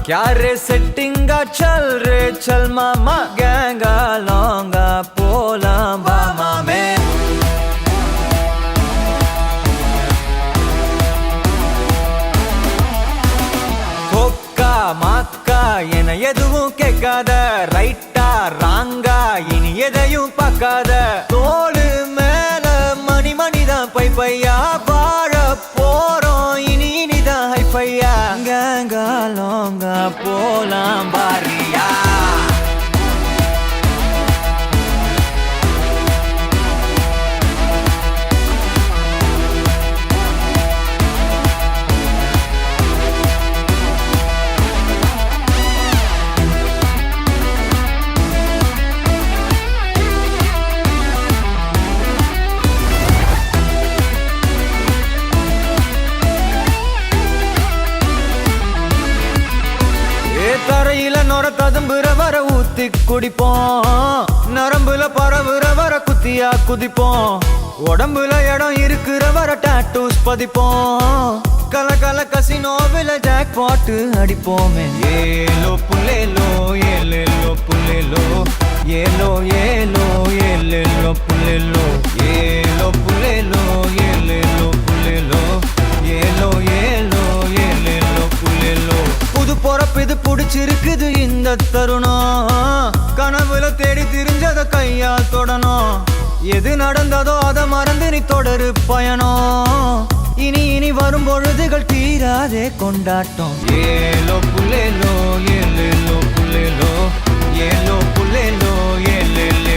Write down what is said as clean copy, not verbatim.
क्या रे सेटिंगा चल रे चल मामा गैंगा लौंगा पोला मामा में कोक्का माक्का என எதுவும் கேட்காத ரைட்டா ராங்கா இனி எதையும் பார்க்காத தோளு மேல மணி மணிதான் பை பையா வாழ போறோம் இனி இனிதான் ஹைஃபையா கேங்கா லோங்கா போலாம் பாரியா தரையில நொர ததும்புற வர ஊத்தி குடிப்போம் நரம்புல பரவுற வர குத்தியா குதிப்போம் உடம்புல இடம் இருக்கிற வர டாட்டூஸ் பதிப்போம் கல கல கசினோவில ஜாக் பாட்டு அடிப்போமே ஏலோ புல்லேலோ ஏலேலோ புல்லேலோ ஏலோ ஏலோ ஏலேலோ புல்லேலோ ஏலோ புல்லேலோ ஏலேலோ புல்லேலோ ஏலோ ஏலோ ஏலேலோ புல்லேலோ புது பொறப்பு இது புடிச்சிருக்குது இந்த தருணம் கனவுல தேடி திரிஞ்சத கையால் தொடணும் எது நடந்ததோ அதை மறந்து நீ தொடரு பயணம் இனி இனி வரும் பொழுதுகள் தீராதே கொண்டாட்டம் ஏலோ புல்லேலோ ஏலேலோ புல்லேலோ ஏலோ புல்லேலோ ஏலேலே